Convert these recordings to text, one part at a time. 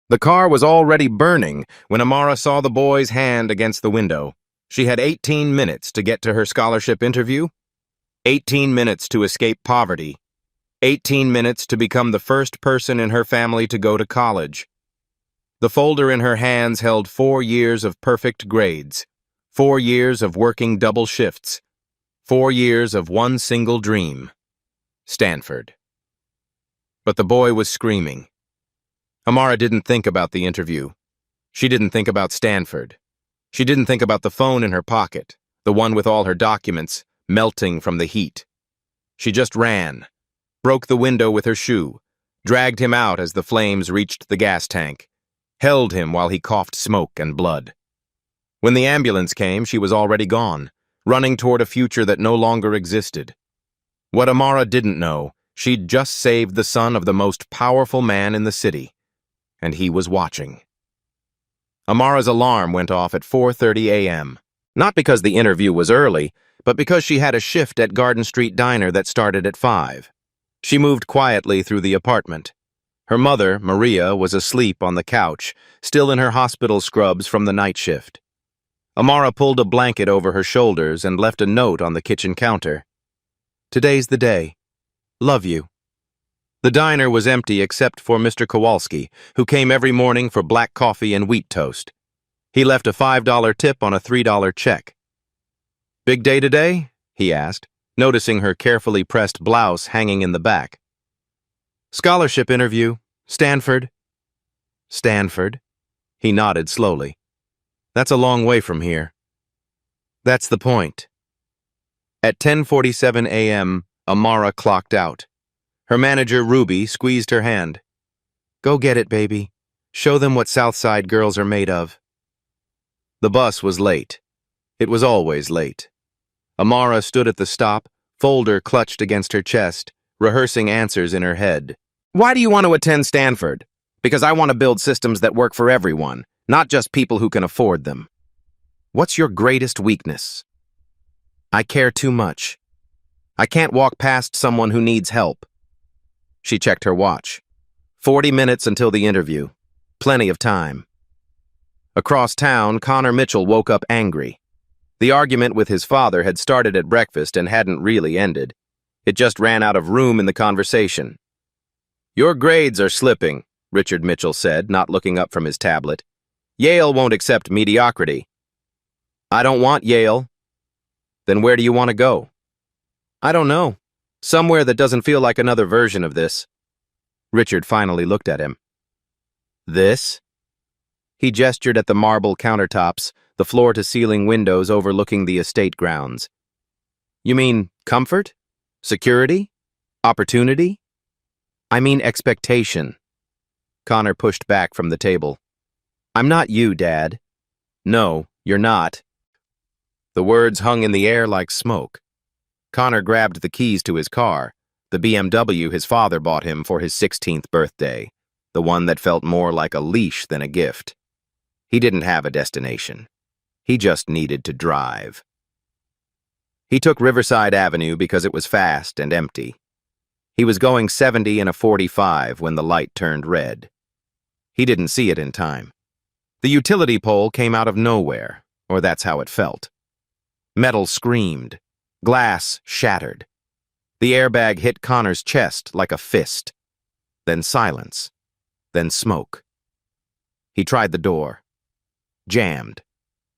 The car was already burning when Amara saw the boy's hand against the window. She had 18 minutes to get to her scholarship interview, 18 minutes to escape poverty, 18 minutes to become the first person in her family to go to college. The folder in her hands held 4 years of perfect grades, 4 years of working double shifts, 4 years of one single dream: Stanford. But the boy was screaming. Amara didn't think about the interview. She didn't think about Stanford. She didn't think about the phone in her pocket, the one with all her documents, melting from the heat. She just ran, broke the window with her shoe, dragged him out as the flames reached the gas tank, held him while he coughed smoke and blood. When the ambulance came, she was already gone, running toward a future that no longer existed. What Amara didn't know, she'd just saved the son of the most powerful man in the city. And he was watching. Amara's alarm went off at 4:30 a.m., not because the interview was early, but because she had a shift at Garden Street Diner that started at 5. She moved quietly through the apartment. Her mother, Maria, was asleep on the couch, still in her hospital scrubs from the night shift. Amara pulled a blanket over her shoulders and left a note on the kitchen counter. "Today's the day. Love you." The diner was empty except for Mr. Kowalski, who came every morning for black coffee and wheat toast. He left a $5 tip on a $3 check. "Big day today?" he asked, noticing her carefully pressed blouse hanging in the back. "Scholarship interview. Stanford." "Stanford?" He nodded slowly. "That's a long way from here." "That's the point." At 10:47 a.m., Amara clocked out. Her manager, Ruby, squeezed her hand. "Go get it, baby. Show them what Southside girls are made of." The bus was late. It was always late. Amara stood at the stop, folder clutched against her chest, rehearsing answers in her head. "Why do you want to attend Stanford?" "Because I want to build systems that work for everyone, not just people who can afford them." "What's your greatest weakness?" "I care too much. I can't walk past someone who needs help." She checked her watch. 40 minutes until the interview. Plenty of time. Across town, Connor Mitchell woke up angry. The argument with his father had started at breakfast and hadn't really ended. It just ran out of room in the conversation. "Your grades are slipping," Richard Mitchell said, not looking up from his tablet. "Yale won't accept mediocrity." "I don't want Yale." "Then where do you want to go?" "I don't know. Somewhere that doesn't feel like another version of this." Richard finally looked at him. "This?" He gestured at the marble countertops, the floor-to-ceiling windows overlooking the estate grounds. "You mean comfort? Security? Opportunity?" "I mean expectation." Connor pushed back from the table. "I'm not you, Dad." "No, you're not." The words hung in the air like smoke. Connor grabbed the keys to his car, the BMW his father bought him for his 16th birthday, the one that felt more like a leash than a gift. He didn't have a destination. He just needed to drive. He took Riverside Avenue because it was fast and empty. He was going 70 in a 45 when the light turned red. He didn't see it in time. The utility pole came out of nowhere, or that's how it felt. Metal screamed. Glass shattered. The airbag hit Connor's chest like a fist. Then silence. Then smoke. He tried the door. Jammed.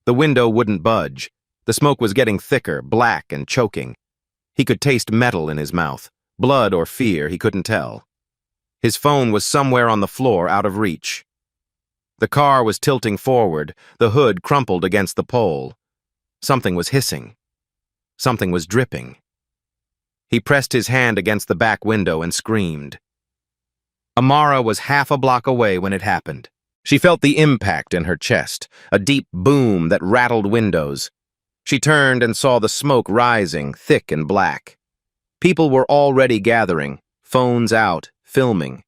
The window wouldn't budge. The smoke was getting thicker, black and choking. He could taste metal in his mouth. Blood or fear, he couldn't tell. His phone was somewhere on the floor, out of reach. The car was tilting forward, the hood crumpled against the pole. Something was hissing. Something was dripping. He pressed his hand against the back window and screamed. Amara was half a block away when it happened. She felt the impact in her chest, a deep boom that rattled windows. She turned and saw the smoke rising, thick and black. People were already gathering, phones out, filming.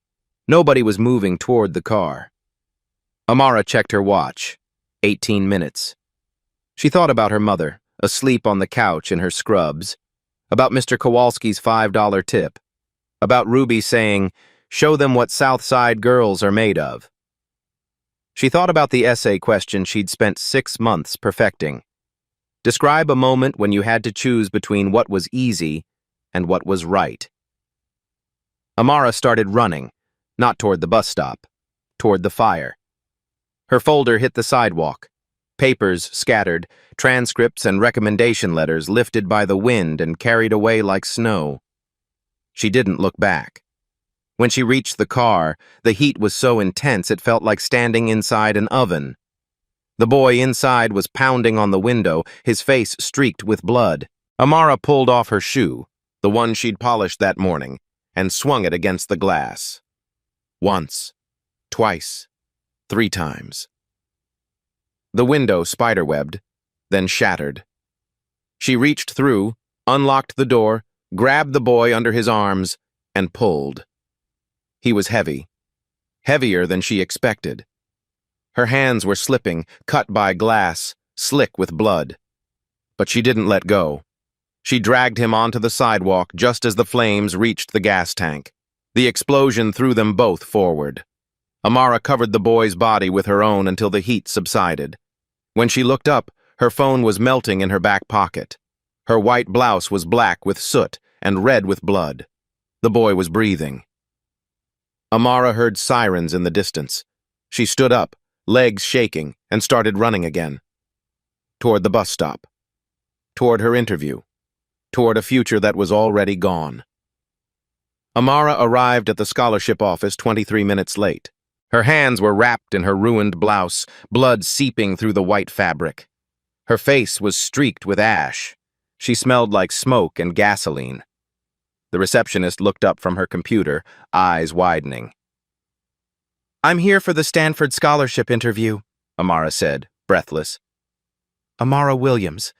Nobody was moving toward the car. Amara checked her watch. 18 minutes. She thought about her mother, asleep on the couch in her scrubs, about Mr. Kowalski's $5 tip, about Ruby saying, "Show them what Southside girls are made of." She thought about the essay question she'd spent 6 months perfecting. Describe a moment when you had to choose between what was easy and what was right. Amara started running, not toward the bus stop, toward the fire. Her folder hit the sidewalk. Papers scattered, transcripts and recommendation letters lifted by the wind and carried away like snow. She didn't look back. When she reached the car, the heat was so intense it felt like standing inside an oven. The boy inside was pounding on the window, his face streaked with blood. Amara pulled off her shoe, the one she'd polished that morning, and swung it against the glass. Once, twice, 3 times. The window spiderwebbed, then shattered. She reached through, unlocked the door, grabbed the boy under his arms, and pulled. He was heavy, heavier than she expected. Her hands were slipping, cut by glass, slick with blood. But she didn't let go. She dragged him onto the sidewalk just as the flames reached the gas tank. The explosion threw them both forward. Amara covered the boy's body with her own until the heat subsided. When she looked up, her phone was melting in her back pocket. Her white blouse was black with soot and red with blood. The boy was breathing. Amara heard sirens in the distance. She stood up, legs shaking, and started running again. Toward the bus stop. Toward her interview. Toward a future that was already gone. Amara arrived at the scholarship office 23 minutes late. Her hands were wrapped in her ruined blouse, blood seeping through the white fabric. Her face was streaked with ash. She smelled like smoke and gasoline. The receptionist looked up from her computer, eyes widening. "I'm here for the Stanford scholarship interview," Amara said, breathless. "Amara Williams.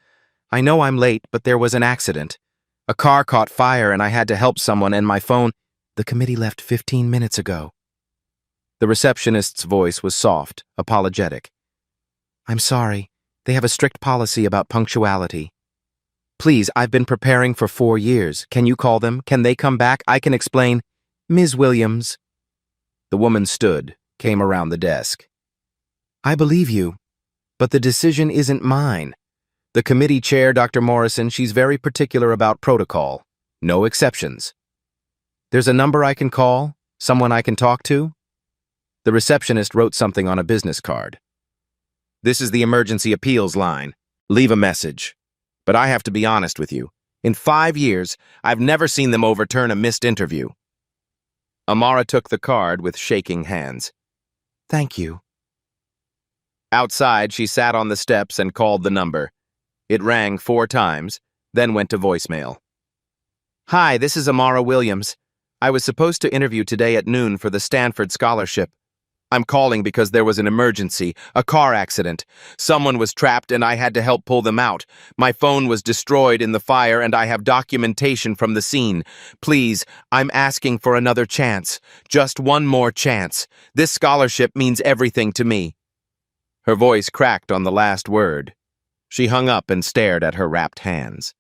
I know I'm late, but there was an accident. A car caught fire and I had to help someone and my phone. The committee left 15 minutes ago." The receptionist's voice was soft, apologetic. "I'm sorry. They have a strict policy about punctuality. Please, I've been preparing for 4 years. Can you call them? Can they come back? I can explain. Ms. Williams." The woman stood, came around the desk. "I believe you, but the decision isn't mine. The committee chair, Dr. Morrison, she's very particular about protocol. No exceptions. There's a number I can call? Someone I can talk to?" The receptionist wrote something on a business card. "This is the emergency appeals line. Leave a message. But I have to be honest with you. In 5 years, I've never seen them overturn a missed interview." Amara took the card with shaking hands. "Thank you." Outside, she sat on the steps and called the number. It rang 4 times, then went to voicemail. "Hi, this is Amara Williams. I was supposed to interview today at noon for the Stanford scholarship. I'm calling because there was an emergency, a car accident. Someone was trapped and I had to help pull them out. My phone was destroyed in the fire and I have documentation from the scene. Please, I'm asking for another chance. Just one more chance. This scholarship means everything to me." Her voice cracked on the last word. She hung up and stared at her wrapped hands.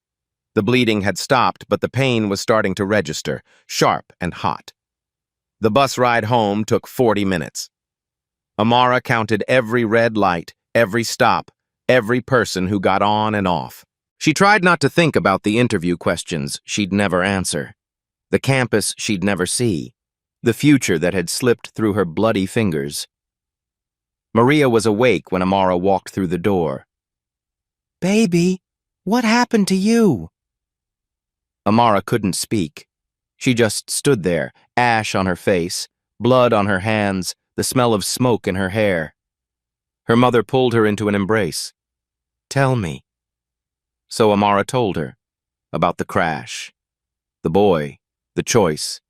The bleeding had stopped, but the pain was starting to register, sharp and hot. The bus ride home took 40 minutes. Amara counted every red light, every stop, every person who got on and off. She tried not to think about the interview questions she'd never answer, the campus she'd never see, the future that had slipped through her bloody fingers. Maria was awake when Amara walked through the door. "Baby, what happened to you?" Amara couldn't speak. She just stood there, ash on her face, blood on her hands, the smell of smoke in her hair. Her mother pulled her into an embrace. "Tell me." So Amara told her about the crash, the boy, the choice,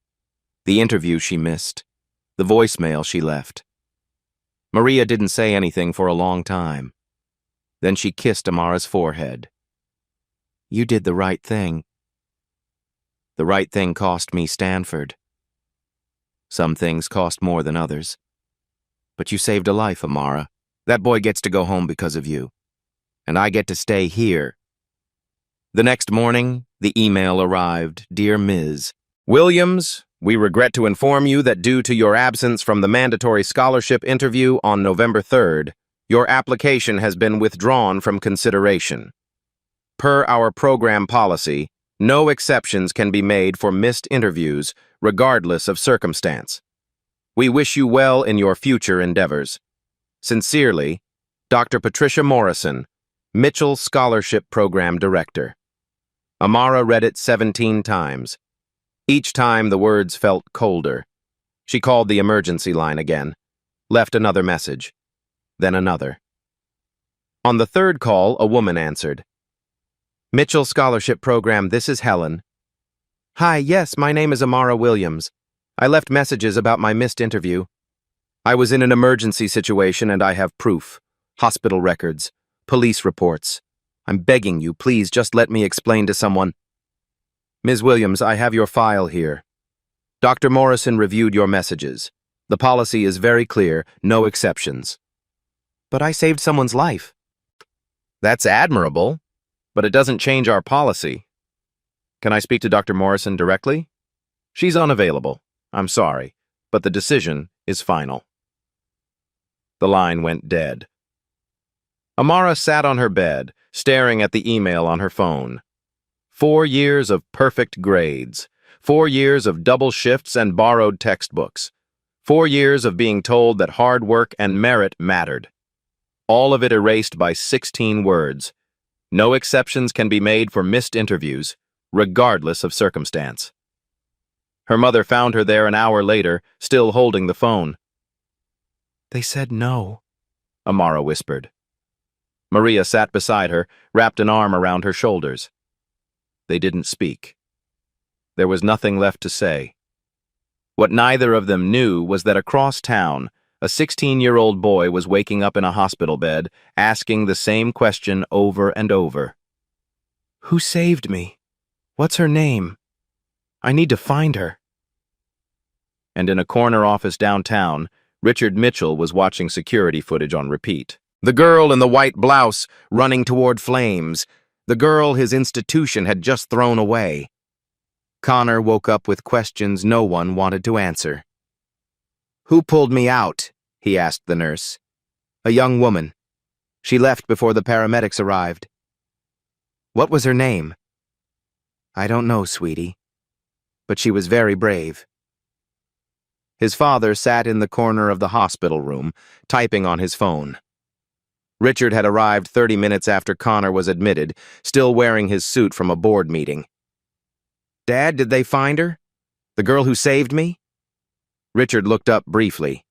the interview she missed, the voicemail she left. Maria didn't say anything for a long time. Then she kissed Amara's forehead. "You did the right thing. The right thing cost me Stanford. Some things cost more than others. But you saved a life, Amara. That boy gets to go home because of you. And I get to stay here." The next morning, the email arrived. "Dear Ms. Williams, We regret to inform you that due to your absence from the mandatory scholarship interview on November 3rd, your application has been withdrawn from consideration. Per our program policy, no exceptions can be made for missed interviews, regardless of circumstance. We wish you well in your future endeavors. Sincerely, Dr. Patricia Morrison, Mitchell Scholarship Program Director. Amara read it 17 times. Each time the words felt colder. She called the emergency line again, left another message, then another. On the third call, a woman answered. Mitchell Scholarship Program, this is Helen. Hi, yes, my name is Amara Williams. I left messages about my missed interview. I was in an emergency situation and I have proof. Hospital records, police reports. I'm begging you, please just let me explain to someone. Ms. Williams, I have your file here. Dr. Morrison reviewed your messages. The policy is very clear, no exceptions. But I saved someone's life. That's admirable, but it doesn't change our policy. Can I speak to Dr. Morrison directly? She's unavailable. I'm sorry, but the decision is final. The line went dead. Amara sat on her bed, staring at the email on her phone. 4 years of perfect grades. 4 years of double shifts and borrowed textbooks. 4 years of being told that hard work and merit mattered. All of it erased by 16 words. No exceptions can be made for missed interviews, regardless of circumstance. Her mother found her there an hour later, still holding the phone. They said no, Amara whispered. Maria sat beside her, wrapped an arm around her shoulders. They didn't speak. There was nothing left to say. What neither of them knew was that across town, a 16-year-old boy was waking up in a hospital bed, asking the same question over and over. Who saved me? What's her name? I need to find her. And in a corner office downtown, Richard Mitchell was watching security footage on repeat. The girl in the white blouse running toward flames. The girl his institution had just thrown away. Connor woke up with questions no one wanted to answer. Who pulled me out? He asked the nurse. A young woman. She left before the paramedics arrived. What was her name? I don't know, sweetie. But she was very brave. His father sat in the corner of the hospital room, typing on his phone. Richard had arrived 30 minutes after Connor was admitted, still wearing his suit from a board meeting. Dad, did they find her? The girl who saved me? Richard looked up briefly.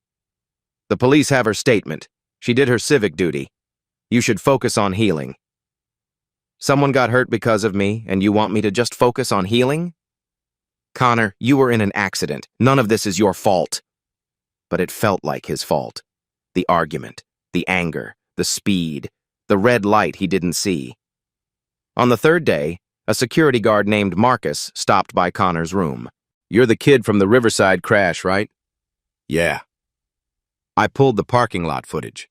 The police have her statement. She did her civic duty. You should focus on healing. Someone got hurt because of me, and you want me to just focus on healing? Connor, you were in an accident. None of this is your fault. But it felt like his fault. The argument, the anger, the speed, the red light he didn't see. On the third day, a security guard named Marcus stopped by Connor's room. You're the kid from the Riverside crash, right? Yeah. I pulled the parking lot footage.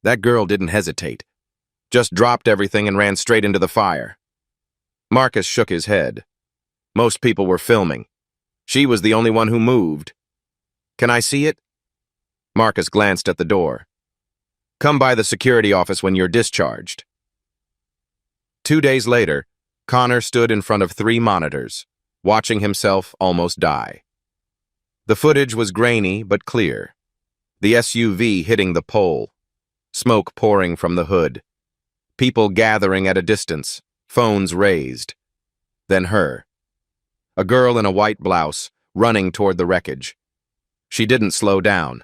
That girl didn't hesitate. Just dropped everything and ran straight into the fire. Marcus shook his head. Most people were filming. She was the only one who moved. Can I see it? Marcus glanced at the door. Come by the security office when you're discharged. 2 days later, Connor stood in front of 3 monitors, watching himself almost die. The footage was grainy but clear. The SUV hitting the pole, smoke pouring from the hood, people gathering at a distance, phones raised. Then her. A girl in a white blouse, running toward the wreckage. She didn't slow down,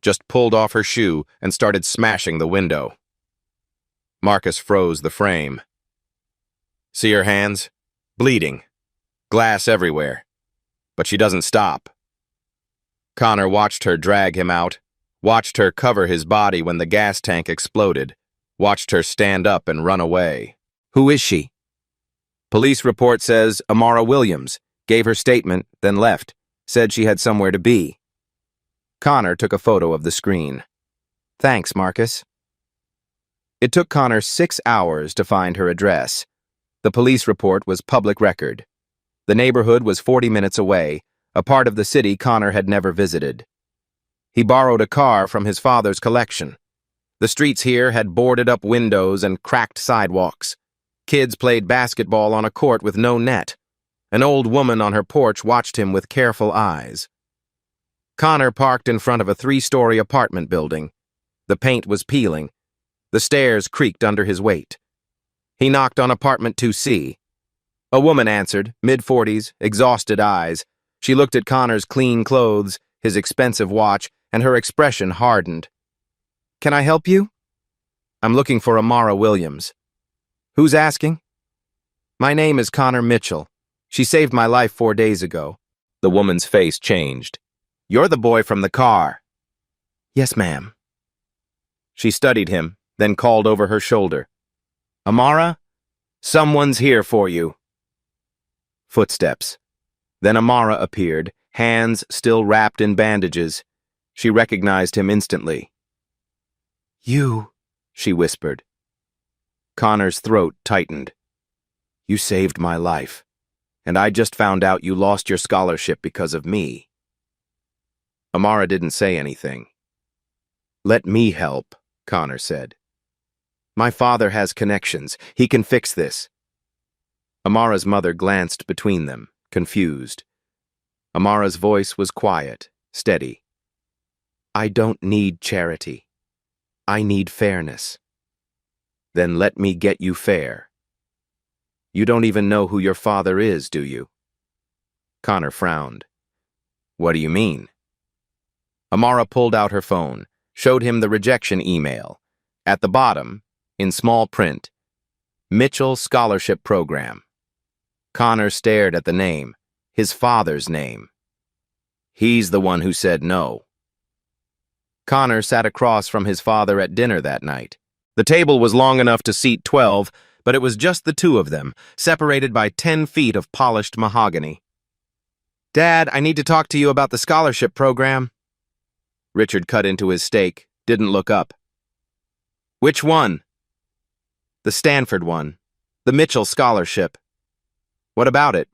just pulled off her shoe and started smashing the window. Marcus froze the frame. See her hands? Bleeding. Glass everywhere. But she doesn't stop. Connor watched her drag him out, watched her cover his body when the gas tank exploded, watched her stand up and run away. Who is she? Police report says Amara Williams, gave her statement, then left, said she had somewhere to be. Connor took a photo of the screen. Thanks, Marcus. It took Connor 6 hours to find her address. The police report was public record. The neighborhood was 40 minutes away, a part of the city Connor had never visited. He borrowed a car from his father's collection. The streets here had boarded-up windows and cracked sidewalks. Kids played basketball on a court with no net. An old woman on her porch watched him with careful eyes. Connor parked in front of a 3-story apartment building. The paint was peeling. The stairs creaked under his weight. He knocked on apartment 2C. A woman answered, mid-40s, exhausted eyes. She looked at Connor's clean clothes, his expensive watch, and her expression hardened. "Can I help you?" "I'm looking for Amara Williams." "Who's asking?" "My name is Connor Mitchell. She saved my life 4 days ago." The woman's face changed. "You're the boy from the car." "Yes, ma'am." She studied him, then called over her shoulder. "Amara, someone's here for you." Footsteps. Then Amara appeared, hands still wrapped in bandages. She recognized him instantly. "You," she whispered. Connor's throat tightened. "You saved my life, and I just found out you lost your scholarship because of me." Amara didn't say anything. "Let me help," Connor said. "My father has connections. He can fix this." Amara's mother glanced between them, confused. Amara's voice was quiet, steady. "I don't need charity. I need fairness." "Then let me get you fair." "You don't even know who your father is, do you?" Connor frowned. "What do you mean?" Amara pulled out her phone, showed him the rejection email. At the bottom, in small print, Mitchell Scholarship Program. Connor stared at the name, his father's name. He's the one who said no. Connor sat across from his father at dinner that night. The table was long enough to seat 12, but it was just the two of them, separated by 10 feet of polished mahogany. "Dad, I need to talk to you about the scholarship program." Richard cut into his steak, didn't look up. "Which one?" "The Stanford one. The Mitchell Scholarship." "What about it?"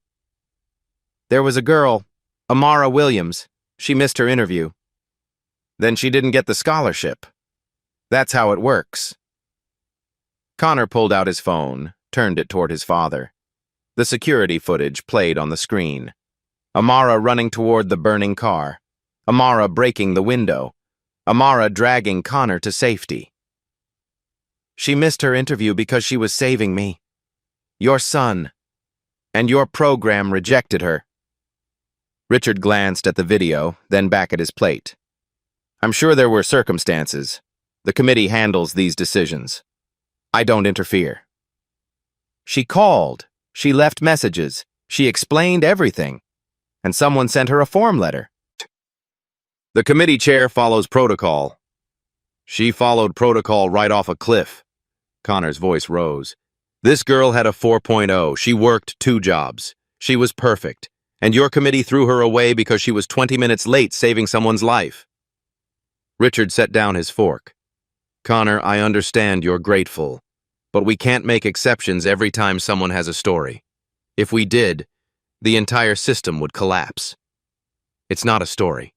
"There was a girl, Amara Williams. She missed her interview." "Then she didn't get the scholarship. That's how it works." Connor pulled out his phone, turned it toward his father. The security footage played on the screen. Amara running toward the burning car. Amara breaking the window. Amara dragging Connor to safety. "She missed her interview because she was saving me. Your son. And your program rejected her." Richard glanced at the video, then back at his plate. "I'm sure there were circumstances. The committee handles these decisions. I don't interfere." "She called. She left messages. She explained everything. And someone sent her a form letter." "The committee chair follows protocol." "She followed protocol right off a cliff." Connor's voice rose. "This girl had a 4.0. She worked 2 jobs. She was perfect. And your committee threw her away because she was 20 minutes late saving someone's life." Richard set down his fork. "Connor, I understand you're grateful, but we can't make exceptions every time someone has a story. If we did, the entire system would collapse. It's not a story.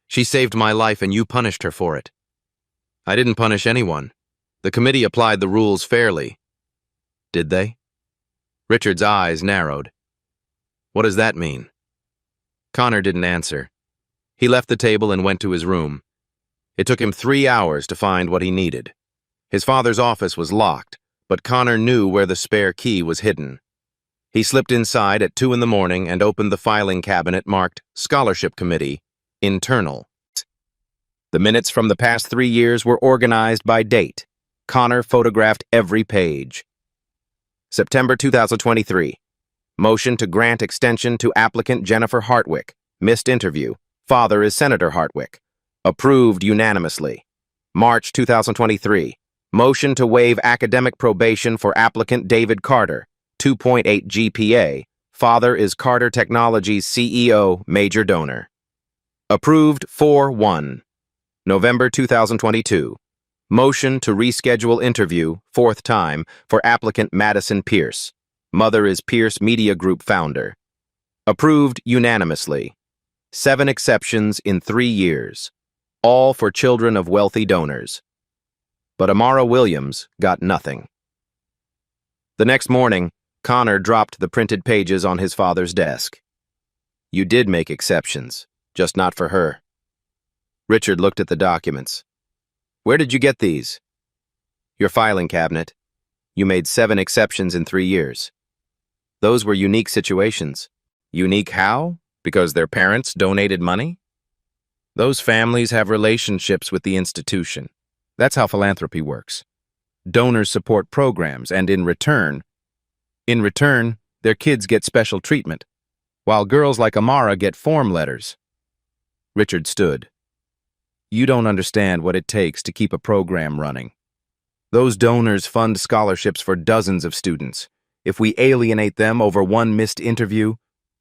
She saved my life and you punished her for it." "I didn't punish anyone. The committee applied the rules fairly." "Did they?" Richard's eyes narrowed. "What does that mean?" Connor didn't answer. He left the table and went to his room. It took him 3 hours to find what he needed. His father's office was locked, but Connor knew where the spare key was hidden. He slipped inside at 2 in the morning and opened the filing cabinet marked Scholarship Committee, Internal. The minutes from the past 3 years were organized by date. Connor photographed every page. September 2023. Motion to grant extension to applicant Jennifer Hartwick. Missed interview. Father is Senator Hartwick. Approved unanimously. March 2023. Motion to waive academic probation for applicant David Carter. 2.8 GPA. Father is Carter Technologies CEO, major donor. Approved 4-1. November 2022. Motion to reschedule interview, 4th time, for applicant Madison Pierce. Mother is Pierce Media Group founder. Approved unanimously. 7 exceptions in 3 years, all for children of wealthy donors. But Amara Williams got nothing. The next morning, Connor dropped the printed pages on his father's desk. You did make exceptions, just not for her. Richard looked at the documents. Where did you get these? Your filing cabinet. You made 7 exceptions in 3 years. Those were unique situations. Unique how? Because their parents donated money? Those families have relationships with the institution. That's how philanthropy works. Donors support programs, and in return, their kids get special treatment, while girls like Amara get form letters. Richard stood. You don't understand what it takes to keep a program running. Those donors fund scholarships for dozens of students. If we alienate them over one missed interview,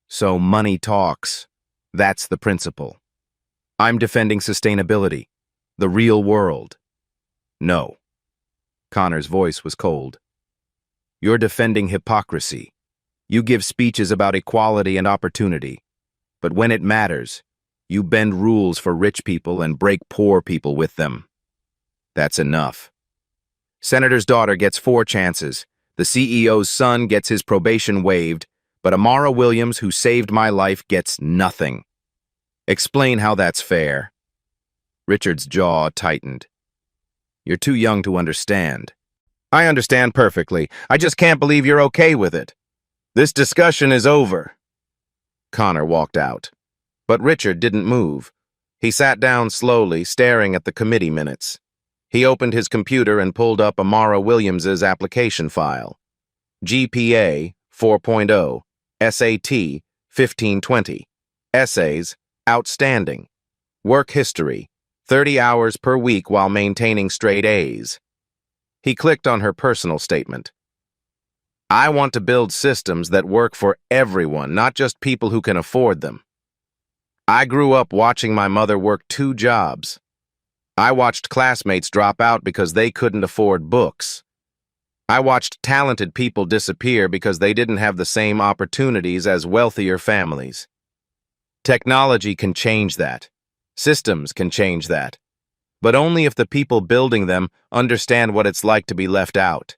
so money talks. That's the principle. I'm defending sustainability, the real world. No. Connor's voice was cold. You're defending hypocrisy. You give speeches about equality and opportunity, but when it matters, you bend rules for rich people and break poor people with them. That's enough. Senator's daughter gets 4 chances. The CEO's son gets his probation waived, but Amara Williams, who saved my life, gets nothing. Explain how that's fair. Richard's jaw tightened. You're too young to understand. I understand perfectly. I just can't believe you're okay with it. This discussion is over. Connor walked out. But Richard didn't move. He sat down slowly, staring at the committee minutes. He opened his computer and pulled up Amara Williams's application file. GPA 4.0, SAT 1520, essays outstanding, work history 30 hours per week while maintaining straight A's. He clicked on her personal statement. I want to build systems that work for everyone, not just people who can afford them. I grew up watching my mother work 2 jobs. I watched classmates drop out because they couldn't afford books. I watched talented people disappear because they didn't have the same opportunities as wealthier families. Technology can change that. Systems can change that. But only if the people building them understand what it's like to be left out.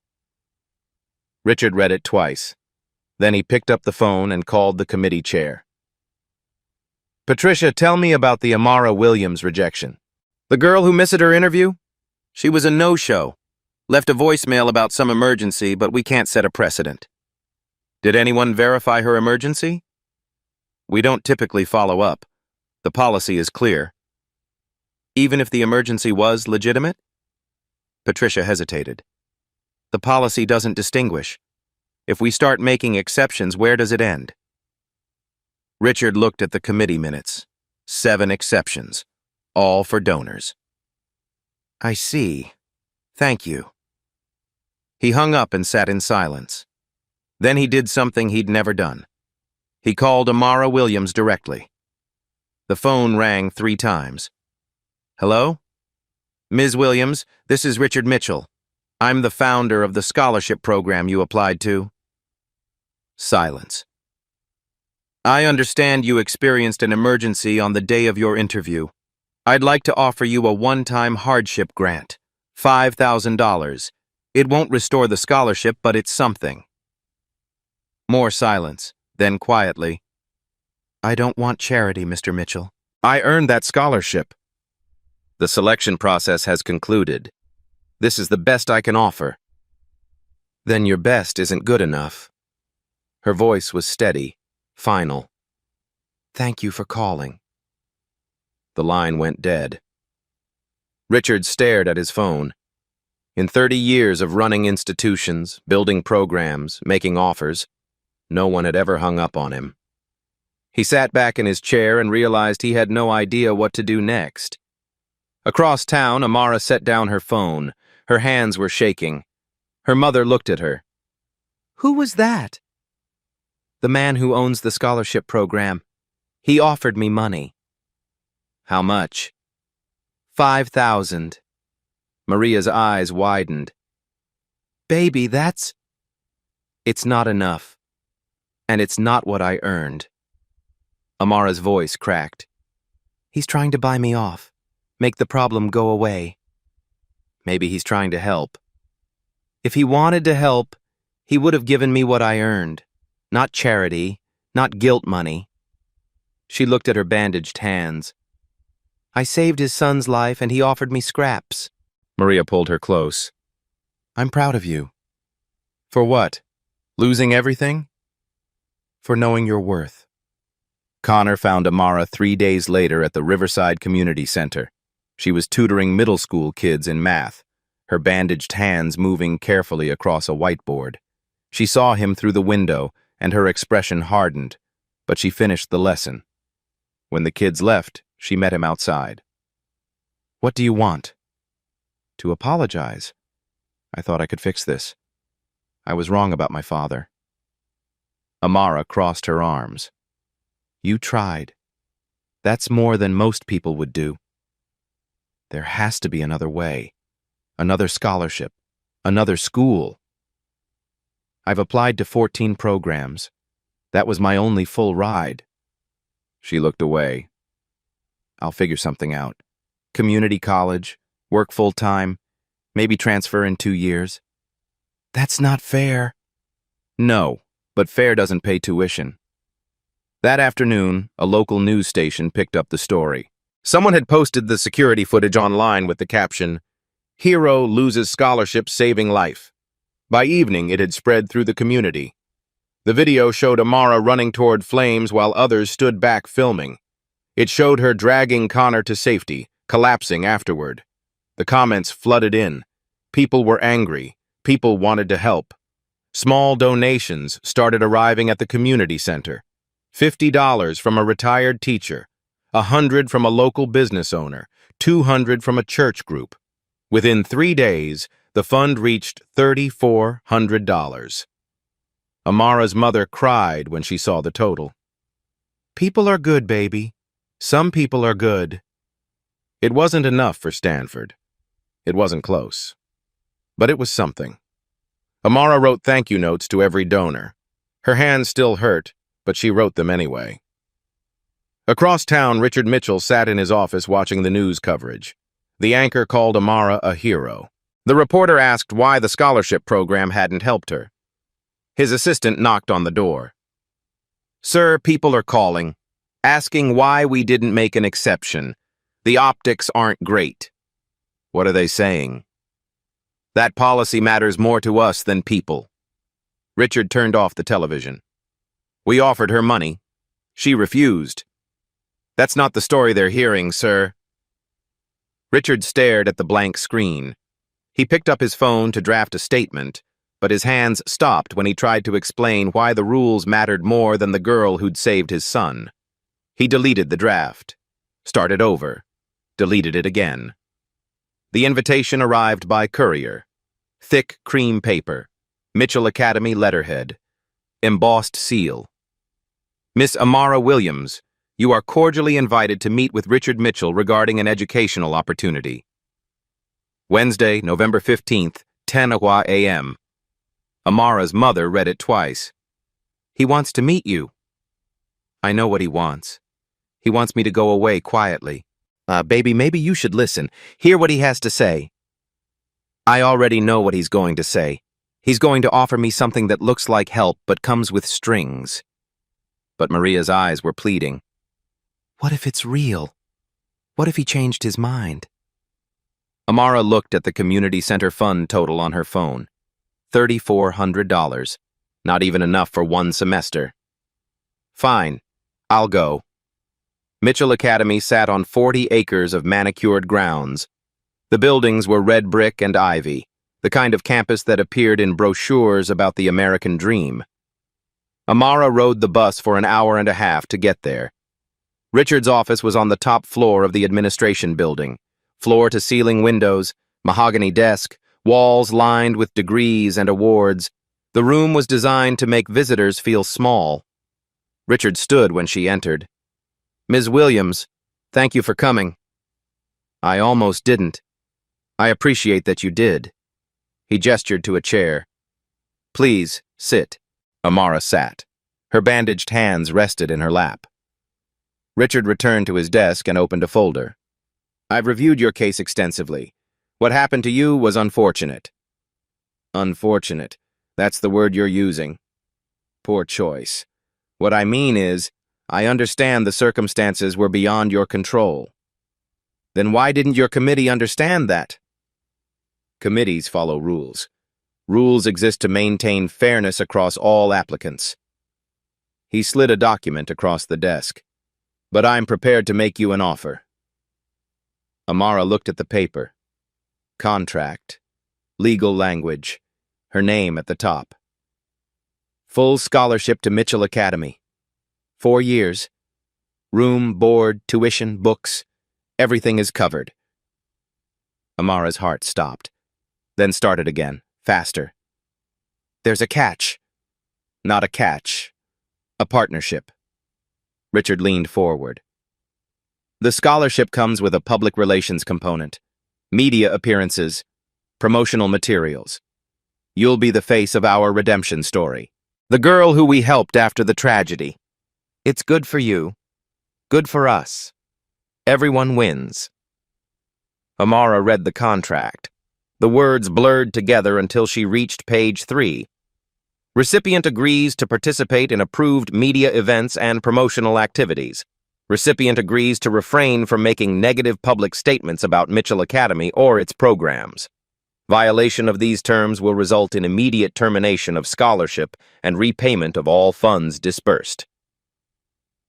Richard read it twice. Then he picked up the phone and called the committee chair. Patricia, tell me about the Amara Williams rejection. The girl who missed her interview? She was a no-show. Left a voicemail about some emergency, but we can't set a precedent. Did anyone verify her emergency? We don't typically follow up. The policy is clear. Even if the emergency was legitimate? Patricia hesitated. The policy doesn't distinguish. If we start making exceptions, where does it end? Richard looked at the committee minutes. 7 exceptions. All for donors. I see. Thank you. He hung up and sat in silence. Then he did something he'd never done. He called Amara Williams directly. The phone rang 3 times. Hello? Ms. Williams, this is Richard Mitchell. I'm the founder of the scholarship program you applied to. Silence. I understand you experienced an emergency on the day of your interview. I'd like to offer you a one-time hardship grant, $5,000. It won't restore the scholarship, but it's something. More silence, then quietly. I don't want charity, Mr. Mitchell. I earned that scholarship. The selection process has concluded. This is the best I can offer. Then your best isn't good enough. Her voice was steady, final. Thank you for calling. The line went dead. Richard stared at his phone. In 30 years of running institutions, building programs, making offers, no one had ever hung up on him. He sat back in his chair and realized he had no idea what to do next. Across town, Amara set down her phone. Her hands were shaking. Her mother looked at her. Who was that? The man who owns the scholarship program. He offered me money. How much? 5,000. Maria's eyes widened. Baby, that's... It's not enough. And it's not what I earned. Amara's voice cracked. He's trying to buy me off. Make the problem go away. Maybe he's trying to help. If he wanted to help, he would have given me what I earned. Not charity, not guilt money. She looked at her bandaged hands. I saved his son's life and he offered me scraps. Maria pulled her close. I'm proud of you. For what? Losing everything? For knowing your worth. Connor found Amara 3 days later at the Riverside Community Center. She was tutoring middle school kids in math, her bandaged hands moving carefully across a whiteboard. She saw him through the window, and her expression hardened, but she finished the lesson. When the kids left, she met him outside. What do you want? To apologize. I thought I could fix this. I was wrong about my father. Amara crossed her arms. You tried. That's more than most people would do. There has to be another way. Another scholarship. Another school. I've applied to 14 programs. That was my only full ride. She looked away. I'll figure something out. Community college, work full-time, maybe transfer in 2 years. That's not fair. No, but fair doesn't pay tuition. That afternoon, a local news station picked up the story. Someone had posted the security footage online with the caption, "Hero loses scholarship saving life." By evening, it had spread through the community. The video showed Amara running toward flames while others stood back filming. It showed her dragging Connor to safety, collapsing afterward. The comments flooded in. People were angry. People wanted to help. Small donations started arriving at the community center. $50 from a retired teacher, $100 from a local business owner, $200 from a church group. Within 3 days, the fund reached $3,400. Amara's mother cried when she saw the total. People are good, baby. Some people are good. It wasn't enough for Stanford. It wasn't close. But it was something. Amara wrote thank you notes to every donor. Her hands still hurt, but she wrote them anyway. Across town, Richard Mitchell sat in his office watching the news coverage. The anchor called Amara a hero. The reporter asked why the scholarship program hadn't helped her. His assistant knocked on the door. Sir, people are calling, asking why we didn't make an exception. The optics aren't great. What are they saying? That policy matters more to us than people. Richard turned off the television. We offered her money. She refused. That's not the story they're hearing, sir. Richard stared at the blank screen. He picked up his phone to draft a statement, but his hands stopped when he tried to explain why the rules mattered more than the girl who'd saved his son. He deleted the draft, started over, deleted it again. The invitation arrived by courier. Thick cream paper, Mitchell Academy letterhead, embossed seal. Miss Amara Williams, you are cordially invited to meet with Richard Mitchell regarding an educational opportunity. Wednesday, November 15th, 10 a.m. Amara's mother read it twice. He wants to meet you. I know what he wants. He wants me to go away quietly. Baby, maybe you should listen. Hear what he has to say. I already know what he's going to say. He's going to offer me something that looks like help but comes with strings. But Maria's eyes were pleading. What if it's real? What if he changed his mind? Amara looked at the community center fund total on her phone. $3,400. Not even enough for 1 semester. Fine, I'll go. Mitchell Academy sat on 40 acres of manicured grounds. The buildings were red brick and ivy, the kind of campus that appeared in brochures about the American dream. Amara rode the bus for an hour and a half to get there. Richard's office was on the top floor of the administration building. Floor-to-ceiling windows, mahogany desk, walls lined with degrees and awards. The room was designed to make visitors feel small. Richard stood when she entered. Ms. Williams, thank you for coming. I almost didn't. I appreciate that you did. He gestured to a chair. Please, sit. Amara sat. Her bandaged hands rested in her lap. Richard returned to his desk and opened a folder. I've reviewed your case extensively. What happened to you was unfortunate. Unfortunate. That's the word you're using. Poor choice. What I mean is, I understand the circumstances were beyond your control. Then why didn't your committee understand that? Committees follow rules. Rules exist to maintain fairness across all applicants. He slid a document across the desk. But I'm prepared to make you an offer. Amara looked at the paper. Contract. Legal language. Her name at the top. Full scholarship to Mitchell Academy. 4 years. Room, board, tuition, books. Everything is covered. Amara's heart stopped, then started again, faster. There's a catch. Not a catch. A partnership. Richard leaned forward. The scholarship comes with a public relations component, media appearances, promotional materials. You'll be the face of our redemption story. The girl who we helped after the tragedy. It's good for you. Good for us. Everyone wins. Amara read the contract. The words blurred together until she reached page 3. Recipient agrees to participate in approved media events and promotional activities. Recipient agrees to refrain from making negative public statements about Mitchell Academy or its programs. Violation of these terms will result in immediate termination of scholarship and repayment of all funds disbursed.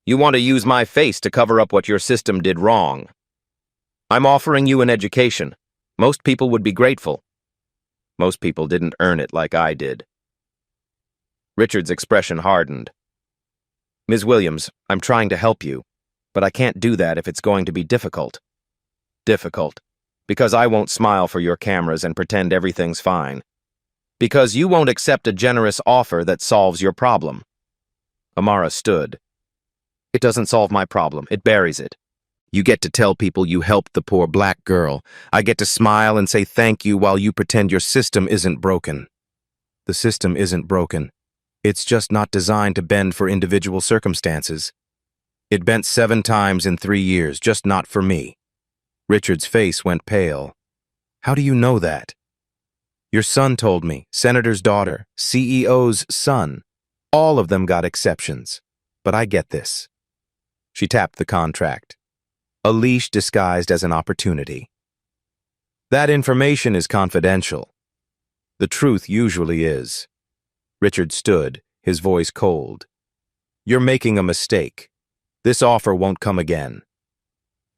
You want to use my face to cover up what your system did wrong. I'm offering you an education. Most people would be grateful. Most people didn't earn it like I did. Richard's expression hardened. Ms. Williams, I'm trying to help you, but I can't do that if it's going to be difficult. Difficult. Because I won't smile for your cameras and pretend everything's fine. Because you won't accept a generous offer that solves your problem. Amara stood. It doesn't solve my problem. It buries it. You get to tell people you helped the poor black girl. I get to smile and say thank you while you pretend your system isn't broken. The system isn't broken. It's just not designed to bend for individual circumstances. It bent 7 times in 3 years, just not for me. Richard's face went pale. How do you know that? Your son told me, Senator's daughter, CEO's son. All of them got exceptions. But I get this. She tapped the contract. A leash disguised as an opportunity. That information is confidential. The truth usually is. Richard stood, his voice cold. You're making a mistake. This offer won't come again.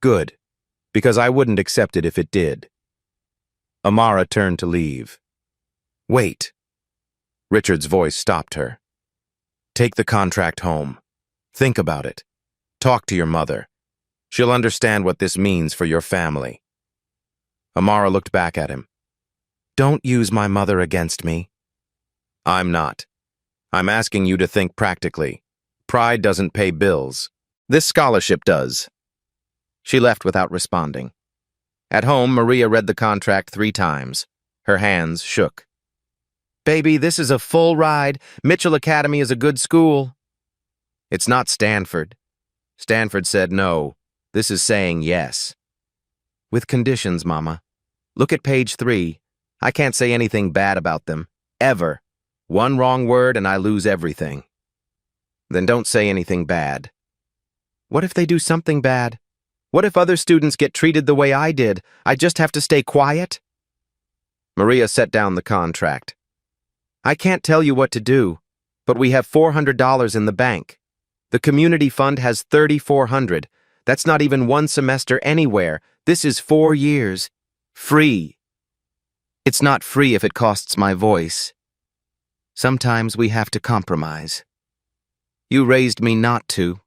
Good, because I wouldn't accept it if it did. Amara turned to leave. Wait. Richard's voice stopped her. Take the contract home. Think about it. Talk to your mother. She'll understand what this means for your family. Amara looked back at him. Don't use my mother against me. I'm not. I'm asking you to think practically. Pride doesn't pay bills. This scholarship does. She left without responding. At home, Maria read the contract 3 times. Her hands shook. Baby, this is a full ride. Mitchell Academy is a good school. It's not Stanford. Stanford said no. This is saying yes. With conditions, Mama. Look at page 3. I can't say anything bad about them. Ever. 1 wrong word and I lose everything. Then don't say anything bad. What if they do something bad? What if other students get treated the way I did? I just have to stay quiet? Maria set down the contract. I can't tell you what to do, but we have $400 in the bank. The community fund has $3,400. That's not even 1 semester anywhere. This is 4 years. Free. It's not free if it costs my voice. Sometimes we have to compromise. You raised me not to.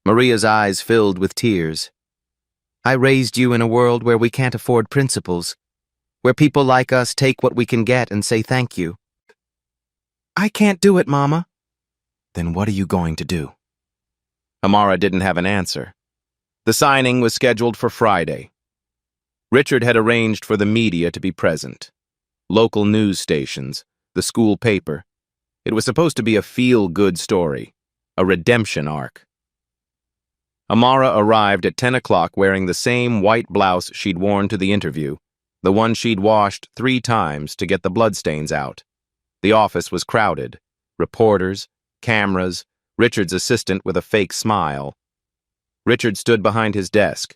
Maria's eyes filled with tears. I raised you in a world where we can't afford principles, where people like us take what we can get and say thank you. I can't do it, Mama. Then what are you going to do? Amara didn't have an answer. The signing was scheduled for Friday. Richard had arranged for the media to be present. Local news stations, the school paper. It was supposed to be a feel-good story, a redemption arc. Amara arrived at 10 o'clock wearing the same white blouse she'd worn to the interview, the one she'd washed 3 times to get the bloodstains out. The office was crowded. Reporters, cameras, Richard's assistant with a fake smile. Richard stood behind his desk.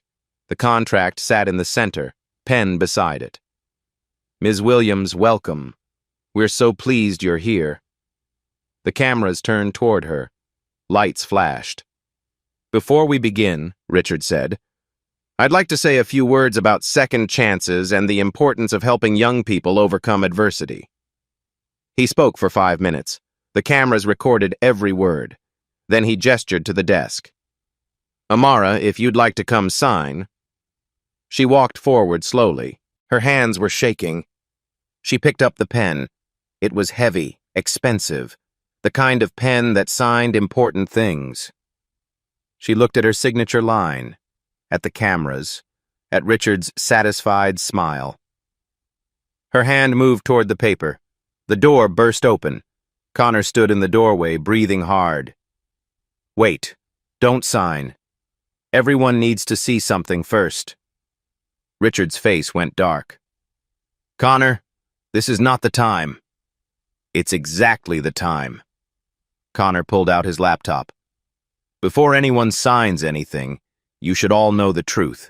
The contract sat in the center, pen beside it. "Ms. Williams, welcome. We're so pleased you're here." The cameras turned toward her. Lights flashed. "Before we begin," Richard said, "I'd like to say a few words about second chances and the importance of helping young people overcome adversity." He spoke for 5 minutes. The cameras recorded every word. Then he gestured to the desk. "Amara, if you'd like to come sign." She walked forward slowly. Her hands were shaking. She picked up the pen. It was heavy, expensive, the kind of pen that signed important things. She looked at her signature line, at the cameras, at Richard's satisfied smile. Her hand moved toward the paper. The door burst open. Connor stood in the doorway, breathing hard. "Wait. Don't sign. Everyone needs to see something first." Richard's face went dark. "Connor, this is not the time." "It's exactly the time." Connor pulled out his laptop. "Before anyone signs anything, you should all know the truth."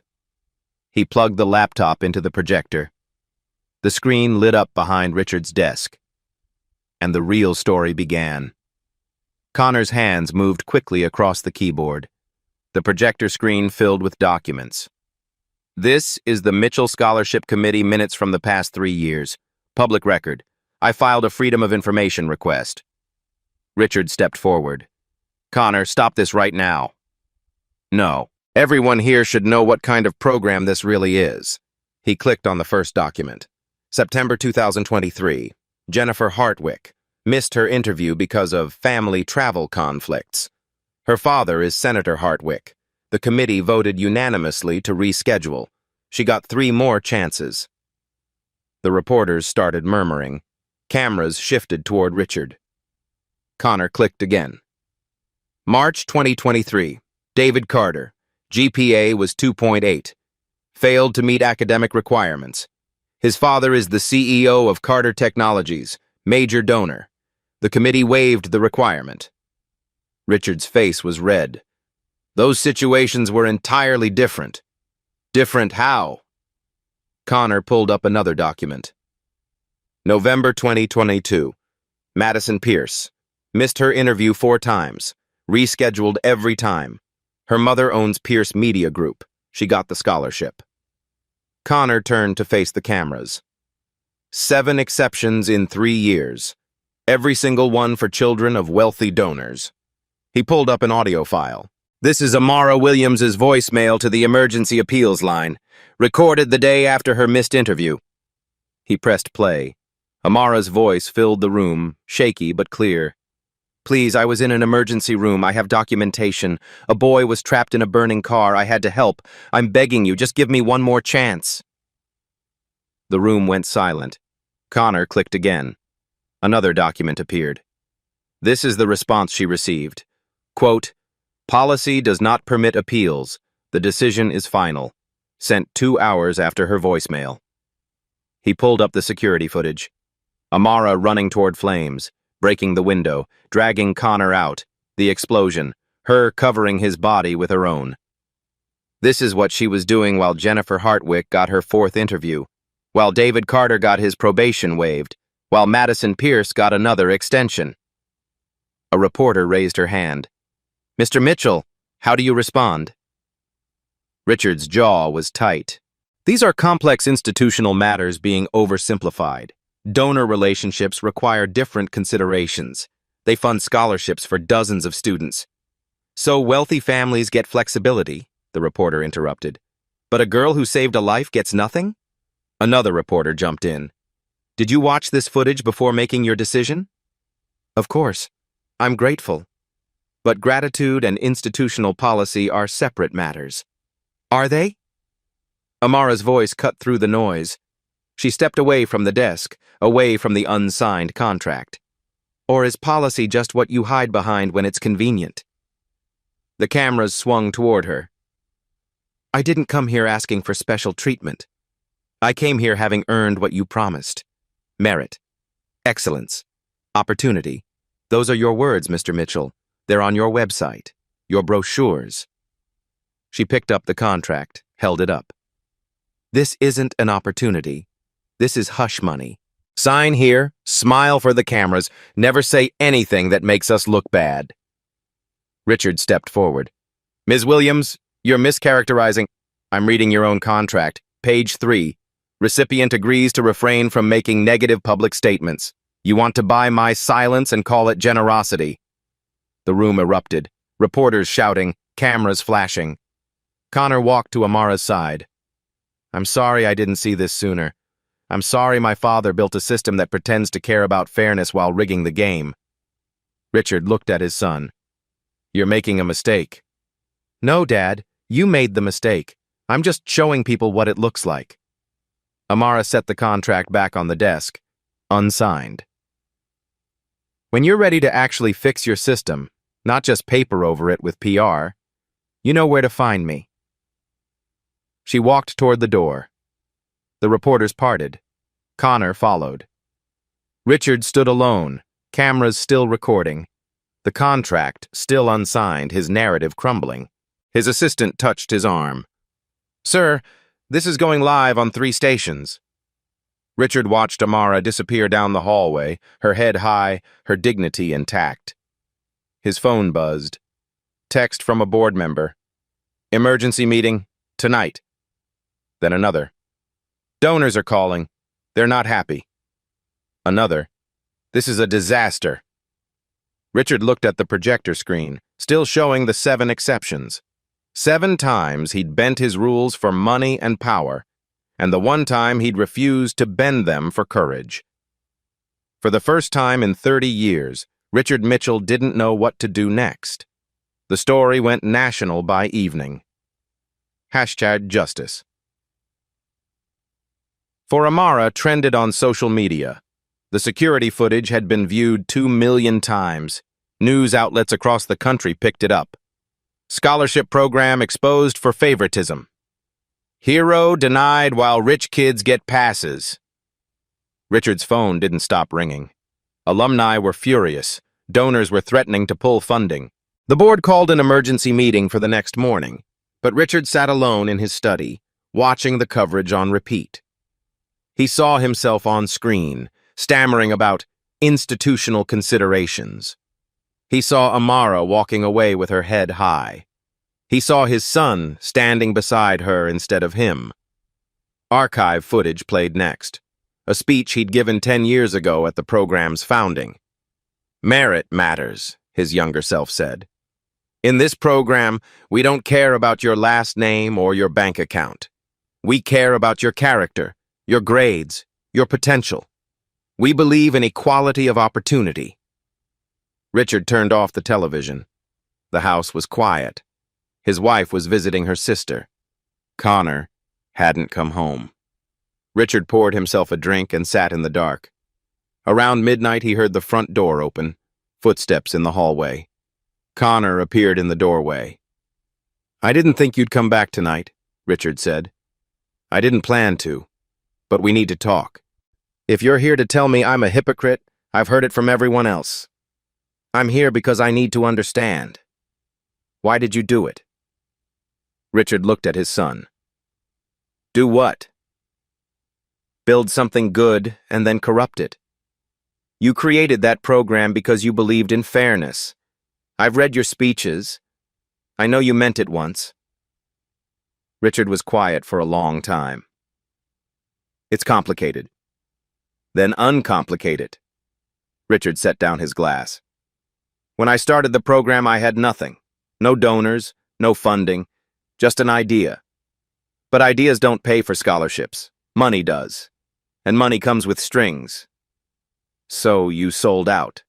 He plugged the laptop into the projector. The screen lit up behind Richard's desk. And the real story began. Connor's hands moved quickly across the keyboard. The projector screen filled with documents. "This is the Mitchell Scholarship Committee minutes from the past 3 years. Public record. I filed a Freedom of Information request." Richard stepped forward. "Connor, stop this right now." "No. Everyone here should know what kind of program this really is." He clicked on the first document. September 2023. Jennifer Hartwick missed her interview because of family travel conflicts. Her father is Senator Hartwick. The committee voted unanimously to reschedule. She got 3 more chances. The reporters started murmuring. Cameras shifted toward Richard. Connor clicked again. March 2023. David Carter. GPA was 2.8. Failed to meet academic requirements. His father is the CEO of Carter Technologies, major donor. The committee waived the requirement. Richard's face was red. Those situations were entirely different. Different how? Connor pulled up another document. November 2022. Madison Pierce. Missed her interview 4 times. Rescheduled every time. Her mother owns Pierce Media Group. She got the scholarship. Connor turned to face the cameras. 7 exceptions in 3 years. Every single one for children of wealthy donors. He pulled up an audio file. "This is Amara Williams' voicemail to the emergency appeals line, recorded the day after her missed interview." He pressed play. Amara's voice filled the room, shaky but clear. "Please, I was in an emergency room. I have documentation. A boy was trapped in a burning car. I had to help. I'm begging you, just give me one more chance." The room went silent. Connor clicked again. Another document appeared. This is the response she received. Quote, "Policy does not permit appeals. The decision is final." Sent 2 hours after her voicemail. He pulled up the security footage. Amara running toward flames, breaking the window, dragging Connor out, the explosion, her covering his body with her own. This is what she was doing while Jennifer Hartwick got her 4th interview, while David Carter got his probation waived, while Madison Pierce got another extension. A reporter raised her hand. "Mr. Mitchell, how do you respond?" Richard's jaw was tight. These are complex institutional matters being oversimplified. Donor relationships require different considerations. They fund scholarships for dozens of students. "So wealthy families get flexibility," the reporter interrupted. "But a girl who saved a life gets nothing?" Another reporter jumped in. "Did you watch this footage before making your decision?" "Of course. I'm grateful. But gratitude and institutional policy are separate matters." "Are they?" Amara's voice cut through the noise. She stepped away from the desk, away from the unsigned contract. "Or is policy just what you hide behind when it's convenient?" The cameras swung toward her. I didn't come here asking for special treatment. I came here having earned what you promised. Merit. Excellence. Opportunity. Those are your words, Mr. Mitchell. They're on your website. Your brochures. She picked up the contract, held it up. This isn't an opportunity. This is hush money. Sign here, smile for the cameras, never say anything that makes us look bad. Richard stepped forward. Ms. Williams, you're mischaracterizing. I'm reading your own contract. Page 3. Recipient agrees to refrain from making negative public statements. You want to buy my silence and call it generosity. The room erupted, reporters shouting, cameras flashing. Connor walked to Amara's side. I'm sorry I didn't see this sooner. I'm sorry my father built a system that pretends to care about fairness while rigging the game. Richard looked at his son. You're making a mistake. No, Dad, you made the mistake. I'm just showing people what it looks like. Amara set the contract back on the desk, unsigned. When you're ready to actually fix your system, not just paper over it with PR, you know where to find me. She walked toward the door. The reporters parted. Connor followed. Richard stood alone, cameras still recording. The contract still unsigned, his narrative crumbling. His assistant touched his arm. Sir, this is going live on 3 stations. Richard watched Amara disappear down the hallway, her head high, her dignity intact. His phone buzzed. Text from a board member. Emergency meeting, tonight. Then another. Donors are calling. They're not happy. Another. This is a disaster. Richard looked at the projector screen, still showing the 7 exceptions. 7 times he'd bent his rules for money and power, and the 1 time he'd refused to bend them for courage. For the first time in 30 years, Richard Mitchell didn't know what to do next. The story went national by evening. #Justice. For Amara trended on social media. The security footage had been viewed 2 million times. News outlets across the country picked it up. Scholarship program exposed for favoritism. Hero denied while rich kids get passes. Richard's phone didn't stop ringing. Alumni were furious. Donors were threatening to pull funding. The board called an emergency meeting for the next morning, but Richard sat alone in his study, watching the coverage on repeat. He saw himself on screen, stammering about institutional considerations. He saw Amara walking away with her head high. He saw his son standing beside her instead of him. Archive footage played next, a speech he'd given 10 years ago at the program's founding. Merit matters, his younger self said. In this program, we don't care about your last name or your bank account. We care about your character, your grades, your potential. We believe in equality of opportunity. Richard turned off the television. The house was quiet. His wife was visiting her sister. Connor hadn't come home. Richard poured himself a drink and sat in the dark. Around midnight, he heard the front door open, footsteps in the hallway. Connor appeared in the doorway. I didn't think you'd come back tonight, Richard said. I didn't plan to, but we need to talk. If you're here to tell me I'm a hypocrite, I've heard it from everyone else. I'm here because I need to understand. Why did you do it? Richard looked at his son. Do what? Build something good and then corrupt it. You created that program because you believed in fairness. I've read your speeches. I know you meant it once. Richard was quiet for a long time. It's complicated. Then uncomplicate it. Richard set down his glass. When I started the program, I had nothing. No donors, no funding, just an idea. But ideas don't pay for scholarships. Money does. And money comes with strings. So you sold out.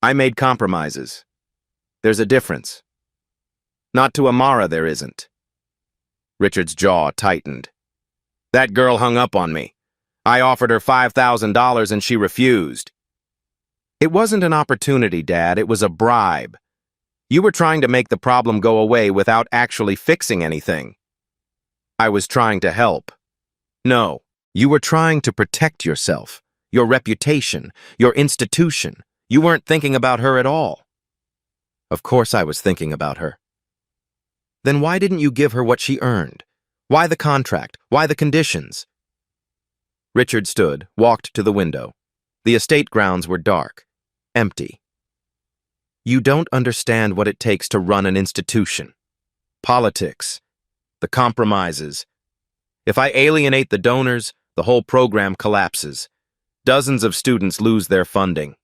I made compromises. There's a difference. Not to Amara, there isn't. Richard's jaw tightened. That girl hung up on me. I offered her $5,000 and she refused. It wasn't an opportunity, Dad. It was a bribe. You were trying to make the problem go away without actually fixing anything. I was trying to help. No, you were trying to protect yourself, your reputation, your institution. You weren't thinking about her at all. Of course I was thinking about her. Then why didn't you give her what she earned? Why the contract? Why the conditions? Richard stood, walked to the window. The estate grounds were dark, empty. You don't understand what it takes to run an institution. Politics, the compromises. If I alienate the donors, the whole program collapses. Dozens of students lose their funding.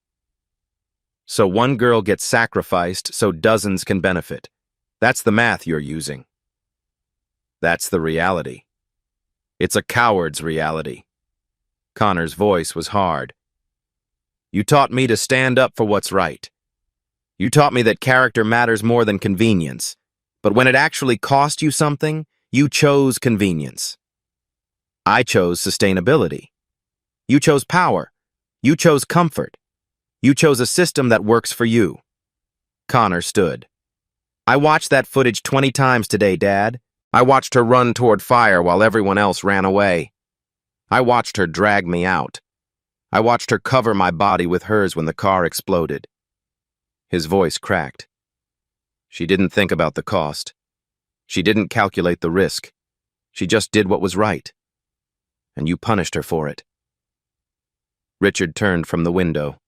So one girl gets sacrificed so dozens can benefit. That's the math you're using. That's the reality. It's a coward's reality. Connor's voice was hard. You taught me to stand up for what's right. You taught me that character matters more than convenience. But when it actually cost you something, you chose convenience. I chose sustainability. You chose power. You chose comfort. You chose a system that works for you. Connor stood. I watched that footage 20 times today, Dad. I watched her run toward fire while everyone else ran away. I watched her drag me out. I watched her cover my body with hers when the car exploded. His voice cracked. She didn't think about the cost. She didn't calculate the risk. She just did what was right. And you punished her for it. Richard turned from the window.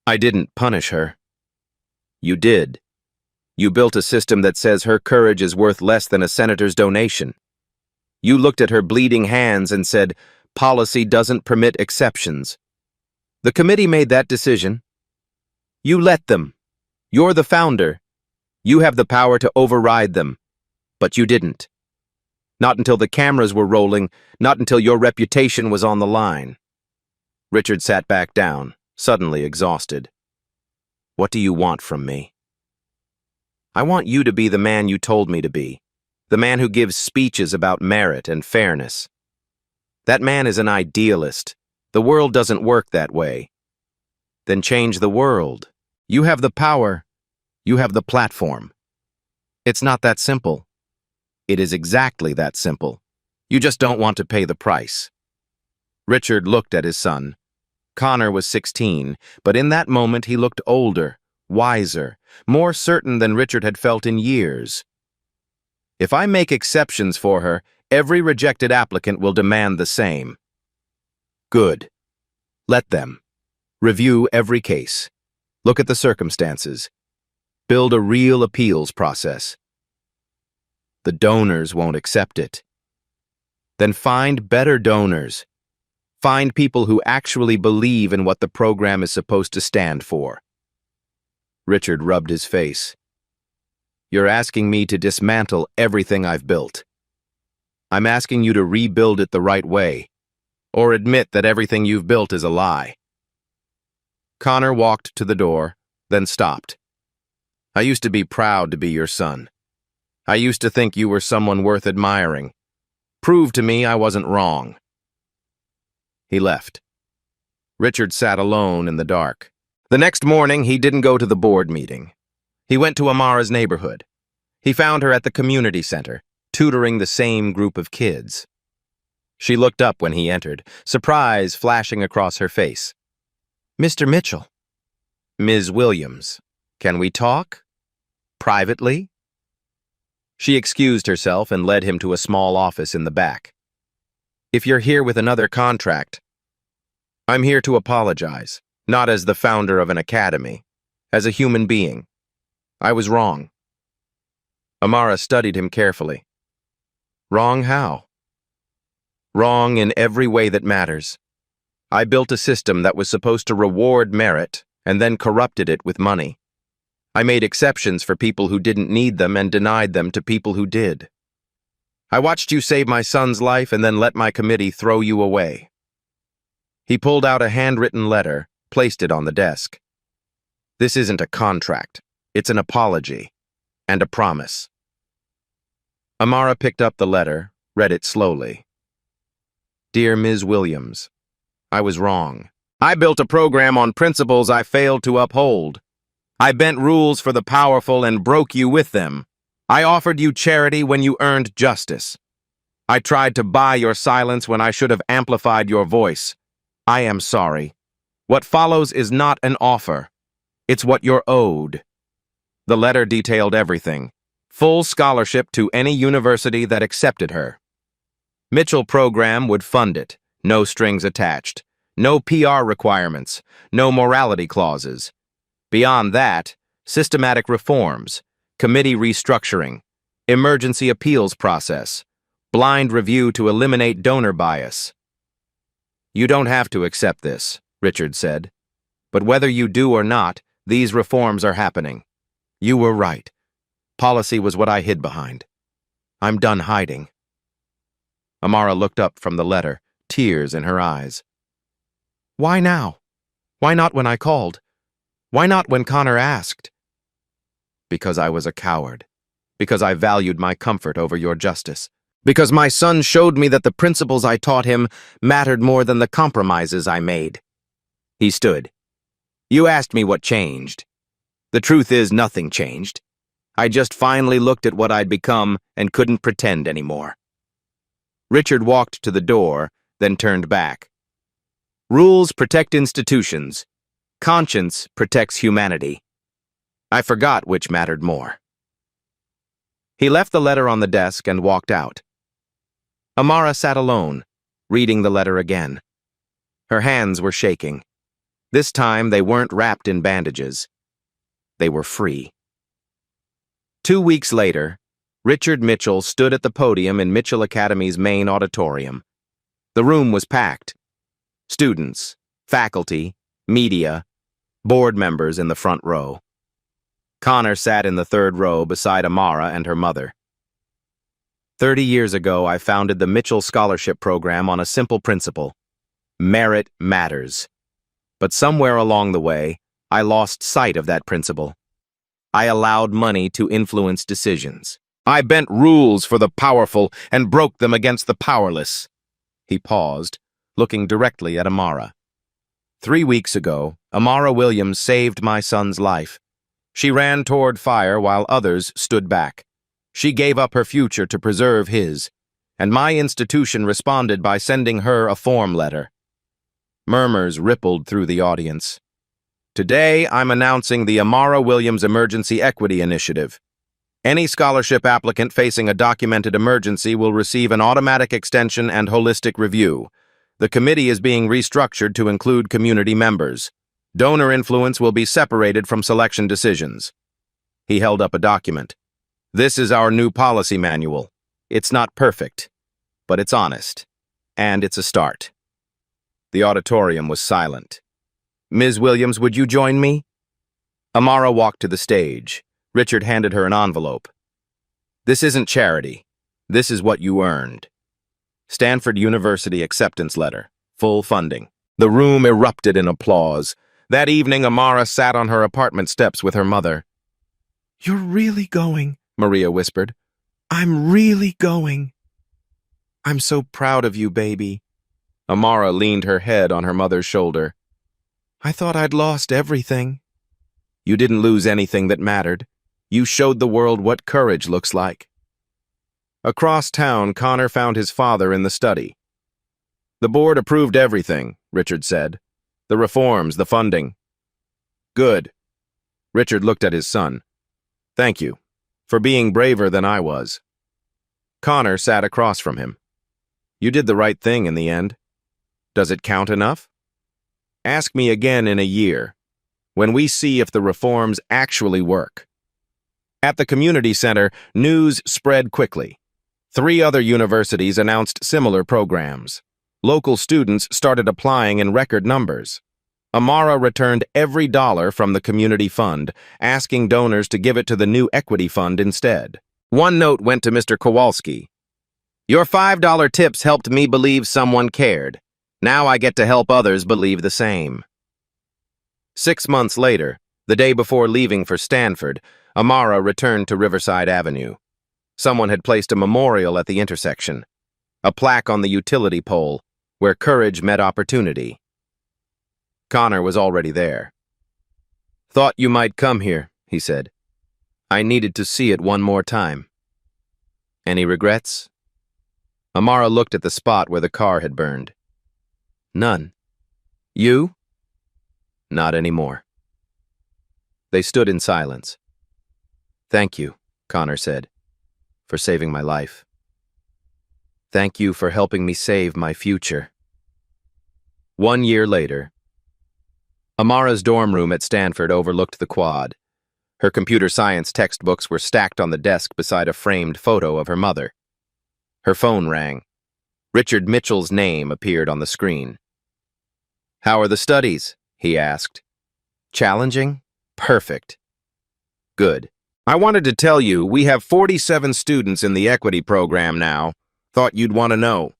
I didn't punish her. You did. You built a system that says her courage is worth less than a senator's donation. You looked at her bleeding hands and said, policy doesn't permit exceptions. The committee made that decision. You let them. You're the founder. You have the power to override them. But you didn't. Not until the cameras were rolling, not until your reputation was on the line. Richard sat back down, suddenly exhausted. What do you want from me? I want you to be the man you told me to be, the man who gives speeches about merit and fairness. That man is an idealist. The world doesn't work that way. Then change the world. You have the power. You have the platform. It's not that simple. It is exactly that simple. You just don't want to pay the price. Richard looked at his son. Connor was 16, but in that moment he looked older, wiser, more certain than Richard had felt in years. If I make exceptions for her, every rejected applicant will demand the same. Good. Let them. Review every case. Look at the circumstances. Build a real appeals process. The donors won't accept it. Then find better donors. Find people who actually believe in what the program is supposed to stand for. Richard rubbed his face. You're asking me to dismantle everything I've built. I'm asking you to rebuild it the right way, or admit that everything you've built is a lie. Connor walked to the door, then stopped. I used to be proud to be your son. I used to think you were someone worth admiring. Prove to me I wasn't wrong. He left. Richard sat alone in the dark. The next morning, he didn't go to the board meeting. He went to Amara's neighborhood. He found her at the community center, tutoring the same group of kids. She looked up when he entered, surprise flashing across her face. Mr. Mitchell. Ms. Williams, can we talk? Privately? She excused herself and led him to a small office in the back. If you're here with another contract, I'm here to apologize, not as the founder of an academy, as a human being. I was wrong. Amara studied him carefully. Wrong how? Wrong in every way that matters. I built a system that was supposed to reward merit and then corrupted it with money. I made exceptions for people who didn't need them and denied them to people who did. I watched you save my son's life and then let my committee throw you away. He pulled out a handwritten letter, placed it on the desk. This isn't a contract. It's an apology and a promise. Amara picked up the letter, read it slowly. Dear Ms. Williams, I was wrong. I built a program on principles I failed to uphold. I bent rules for the powerful and broke you with them. I offered you charity when you earned justice. I tried to buy your silence when I should have amplified your voice. I am sorry. What follows is not an offer. It's what you're owed. The letter detailed everything. Full scholarship to any university that accepted her. Mitchell program would fund it. No strings attached. No PR requirements. No morality clauses. Beyond that, systematic reforms, committee restructuring, emergency appeals process, blind review to eliminate donor bias. You don't have to accept this, Richard said. But whether you do or not, these reforms are happening. You were right. Policy was what I hid behind. I'm done hiding. Amara looked up from the letter, tears in her eyes. Why now? Why not when I called? Why not when Connor asked? Because I was a coward. Because I valued my comfort over your justice. Because my son showed me that the principles I taught him mattered more than the compromises I made. He stood. You asked me what changed. The truth is, nothing changed. I just finally looked at what I'd become and couldn't pretend anymore. Richard walked to the door, then turned back. Rules protect institutions. Conscience protects humanity. I forgot which mattered more. He left the letter on the desk and walked out. Amara sat alone, reading the letter again. Her hands were shaking. This time they weren't wrapped in bandages. They were free. 2 weeks later, Richard Mitchell stood at the podium in Mitchell Academy's main auditorium. The room was packed. Students, faculty, media, board members in the front row. Connor sat in the third row beside Amara and her mother. 30 years ago, I founded the Mitchell Scholarship Program on a simple principle. Merit matters. But somewhere along the way, I lost sight of that principle. I allowed money to influence decisions. I bent rules for the powerful and broke them against the powerless. He paused, looking directly at Amara. 3 weeks ago, Amara Williams saved my son's life. She ran toward fire while others stood back. She gave up her future to preserve his, and my institution responded by sending her a form letter. Murmurs rippled through the audience. Today, I'm announcing the Amara Williams Emergency Equity Initiative. Any scholarship applicant facing a documented emergency will receive an automatic extension and holistic review. The committee is being restructured to include community members. Donor influence will be separated from selection decisions. He held up a document. This is our new policy manual. It's not perfect, but it's honest. And it's a start. The auditorium was silent. Ms. Williams, would you join me? Amara walked to the stage. Richard handed her an envelope. This isn't charity. This is what you earned. Stanford University acceptance letter. Full funding. The room erupted in applause. That evening, Amara sat on her apartment steps with her mother. You're really going, Maria whispered. I'm really going. I'm so proud of you, baby. Amara leaned her head on her mother's shoulder. I thought I'd lost everything. You didn't lose anything that mattered. You showed the world what courage looks like. Across town, Connor found his father in the study. The board approved everything, Richard said. The reforms, the funding. Good. Richard looked at his son. Thank you, for being braver than I was. Connor sat across from him. You did the right thing in the end. Does it count enough? Ask me again in a year, when we see if the reforms actually work. At the community center, news spread quickly. 3 other universities announced similar programs. Local students started applying in record numbers. Amara returned every dollar from the community fund, asking donors to give it to the new equity fund instead. One note went to Mr. Kowalski. Your $5 tips helped me believe someone cared. Now I get to help others believe the same. 6 months later, the day before leaving for Stanford, Amara returned to Riverside Avenue. Someone had placed a memorial at the intersection, a plaque on the utility pole, where courage met opportunity. Connor was already there. Thought you might come here, he said. I needed to see it one more time. Any regrets? Amara looked at the spot where the car had burned. None. You? Not anymore. They stood in silence. Thank you, Connor said, for saving my life. Thank you for helping me save my future. 1 year later, Amara's dorm room at Stanford overlooked the quad. Her computer science textbooks were stacked on the desk beside a framed photo of her mother. Her phone rang. Richard Mitchell's name appeared on the screen. How are the studies? He asked. Challenging? Perfect. Good. I wanted to tell you we have 47 students in the equity program now. Thought you'd want to know.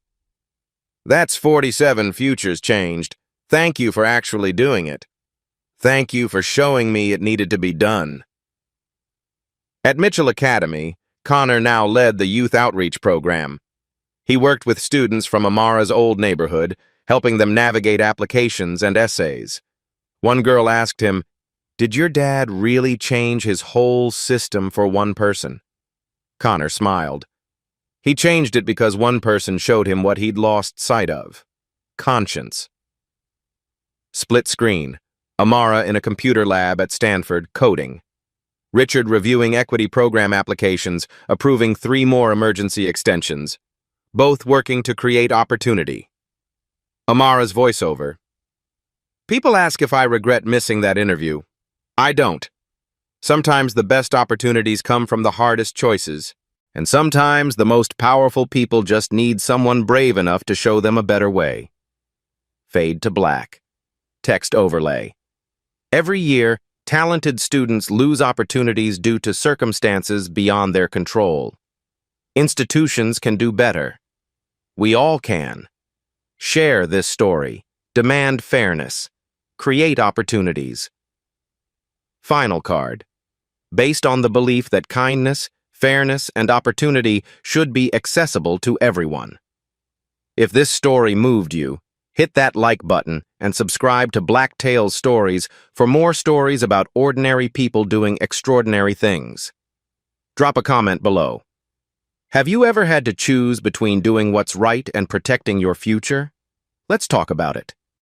That's 47 futures changed. Thank you for actually doing it. Thank you for showing me it needed to be done. At Mitchell Academy, Connor now led the youth outreach program. He worked with students from Amara's old neighborhood, helping them navigate applications and essays. One girl asked him, "Did your dad really change his whole system for one person?" Connor smiled. He changed it because one person showed him what he'd lost sight of: conscience. Split screen. Amara in a computer lab at Stanford, coding. Richard reviewing equity program applications, approving 3 more emergency extensions, both working to create opportunity. Amara's voiceover. People ask if I regret missing that interview. I don't. Sometimes the best opportunities come from the hardest choices, and sometimes the most powerful people just need someone brave enough to show them a better way. Fade to black. Text overlay. Every year, talented students lose opportunities due to circumstances beyond their control. Institutions can do better. We all can. Share this story. Demand fairness. Create opportunities. Final card. Based on the belief that kindness, fairness, and opportunity should be accessible to everyone. If this story moved you, hit that like button and subscribe to Black Tales Stories for more stories about ordinary people doing extraordinary things. Drop a comment below. Have you ever had to choose between doing what's right and protecting your future? Let's talk about it.